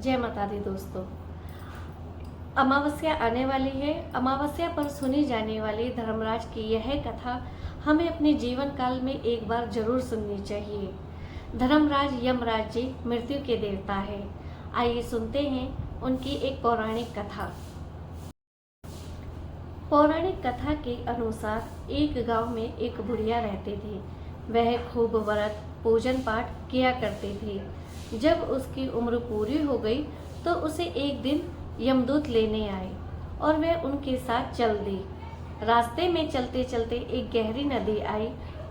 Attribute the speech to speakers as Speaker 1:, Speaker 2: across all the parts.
Speaker 1: जय माता दी दोस्तों। अमावस्या आने वाली है। अमावस्या पर सुनी जाने वाली धर्मराज की यह कथा हमें अपने जीवन काल में एक बार जरूर सुननी चाहिए। धर्मराज यमराज जी मृत्यु के देवता है। आइए सुनते हैं उनकी एक पौराणिक कथा। पौराणिक कथा के अनुसार एक गांव में एक बुढ़िया रहते थे। वह खूब व्रत पूजन पाठ किया करते थे। जब उसकी उम्र पूरी हो गई तो उसे एक दिन यमदूत लेने आए और वह उनके साथ चल दी। रास्ते में चलते चलते एक गहरी नदी आई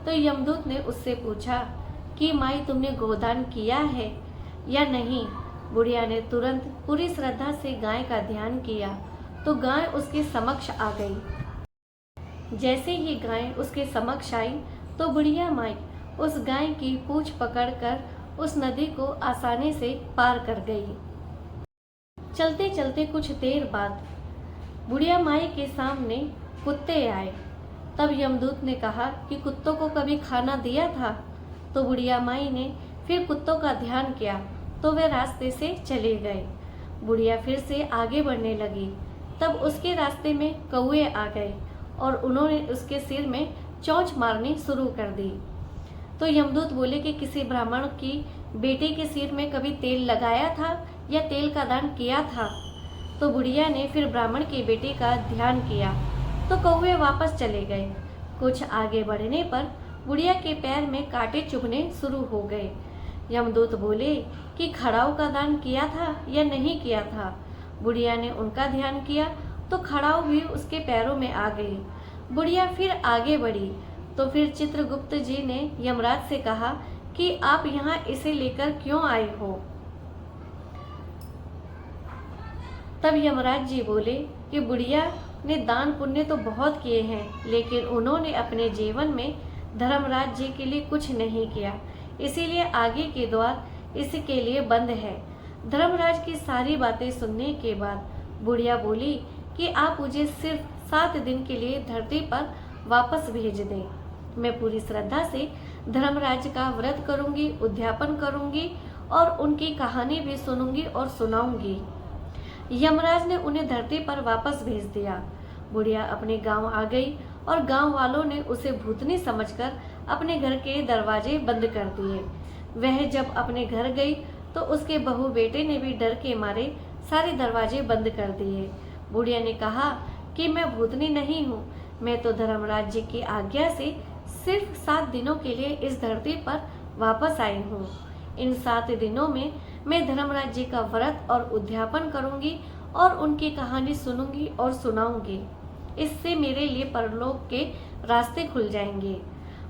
Speaker 1: तो यमदूत ने उससे पूछा कि माई तुमने गोदान किया है या नहीं। बुढ़िया ने तुरंत पूरी श्रद्धा से गाय का ध्यान किया तो गाय उसके समक्ष आ गई। जैसे ही गाय उसके समक्ष आई तो बुढ़िया माई उस गाय की पूंछ पकड़कर उस नदी को आसानी से पार कर गई। चलते चलते कुछ देर बाद बुढ़िया माई के सामने कुत्ते आए। तब यमदूत ने कहा कि कुत्तों को कभी खाना दिया था। तो बुढ़िया माई ने फिर कुत्तों का ध्यान किया तो वे रास्ते से चले गए। बुढ़िया फिर से आगे बढ़ने लगी। तब उसके रास्ते में कौवे आ गए और उन्होंने उसके सिर में चोंच मारनी शुरू कर दी। तो यमदूत बोले कि किसी ब्राह्मण की बेटे के सिर में कभी तेल लगाया था या तेल का दान किया था। तो बुढ़िया ने फिर ब्राह्मण के बेटे का ध्यान किया तो कौवे वापस चले गए। कुछ आगे बढ़ने पर बुढ़िया के पैर में कांटे चुभने शुरू हो गए। यमदूत बोले कि खड़ाऊ का दान किया था या नहीं किया था। बुढ़िया ने उनका ध्यान किया तो खड़ाऊ भी उसके पैरों में आ गई। बुढ़िया फिर आगे बढ़ी तो फिर चित्रगुप्त जी ने यमराज से कहा कि आप यहाँ इसे लेकर क्यों आए हो। तब यमराज जी बोले कि बुढ़िया ने दान पुण्य तो बहुत किए हैं लेकिन उन्होंने अपने जीवन में धर्मराज जी के लिए कुछ नहीं किया, इसीलिए आगे के द्वार इसके लिए बंद है। धर्मराज की सारी बातें सुनने के बाद बुढ़िया बोली कि आप मुझे सिर्फ 7 दिन के लिए धरती पर वापस भेज दें। मैं पूरी श्रद्धा से धर्मराज का व्रत करूंगी, उद्यापन करूंगी और उनकी कहानी भी सुनूंगी और सुनाऊंगी। यमराज ने उन्हें धरती पर वापस भेज दिया। बुढ़िया अपने गांव आ गई और गांव वालों ने उसे भूतनी समझकर अपने घर के दरवाजे बंद कर दिए। वह जब अपने घर गई तो उसके बहू बेटे ने भी डर के मारे सारे दरवाजे बंद कर दिए। बुढ़िया ने कहा कि मैं भूतनी नहीं हूँ, मैं तो धर्मराज जी की आज्ञा से सिर्फ 7 दिनों के लिए इस धरती पर वापस आई हूँ। इन 7 दिनों में मैं धर्मराज जी का व्रत और उद्यापन करूंगी और उनकी कहानी सुनूंगी और सुनाऊंगी। इससे मेरे लिए परलोक के रास्ते खुल जाएंगे।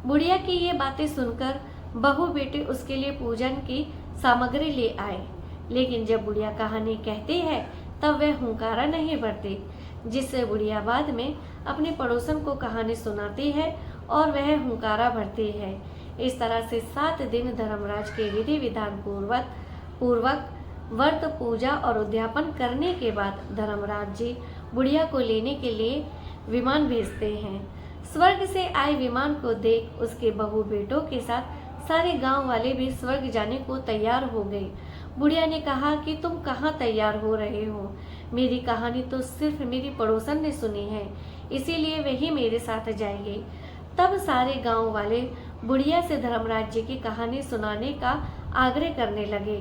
Speaker 1: बुढ़िया की ये बातें सुनकर बहू बेटे उसके लिए पूजन की सामग्री ले आए, लेकिन जब बुढ़िया कहानी कहती है तब वह हुंकारा नहीं भरती, जिससे बुढ़िया बाद में अपने पड़ोसन को कहानी सुनाती है और वह हुंकारा भरती है। इस तरह से 7 दिन धर्मराज के विधि विधान पूर्वक व्रत पूजा और उद्यापन करने के बाद धर्मराज जी बुढ़िया को लेने के लिए विमान भेजते हैं। स्वर्ग से आए विमान को देख उसके बहू बेटों के साथ सारे गांव वाले भी स्वर्ग जाने को तैयार हो गए। बुढ़िया ने कहा कि तुम कहाँ तैयार हो रहे हो, मेरी कहानी तो सिर्फ मेरी पड़ोसन ने सुनी है, इसीलिए वही मेरे साथ जाएंगे। तब सारे गांव वाले बुढ़िया से धर्मराज जी की कहानी सुनाने का आग्रह करने लगे।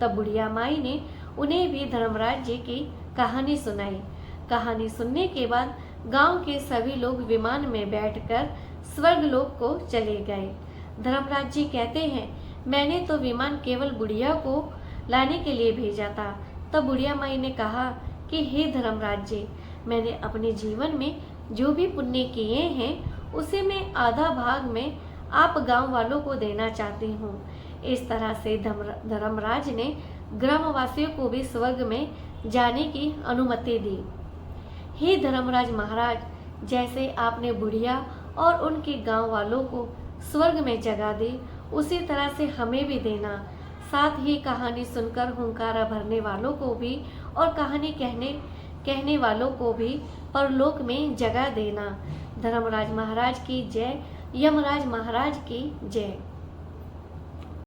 Speaker 1: तब बुढ़िया माई ने उन्हें भी धर्मराज जी की कहानी सुनाई। कहानी सुनने के बाद गांव के सभी लोग विमान में बैठकर स्वर्गलोक को चले गए। धर्मराज जी कहते हैं, मैंने तो विमान केवल बुढ़िया को लाने के लिए भेजा था। तब बुढ़िया माई ने कहा कि हे धर्मराज जी, मैंने अपने जीवन में जो भी पुण्य किए हैं उसे मैं आधा भाग में आप गांव वालों को देना चाहती हूँ। इस तरह से धर्मराज ने ग्रामवासियों को भी स्वर्ग में जाने की अनुमति दी। हे धर्मराज महाराज, जैसे आपने बुढ़िया और उनके गांव वालों को स्वर्ग में जगह दी, उसी तरह से हमें भी देना। साथ ही कहानी सुनकर हुंकारा भरने वालों को भी और कहानी कहने वालों को भी परलोक में जगह देना। धर्मराज महाराज की जय। यमराज महाराज की जय।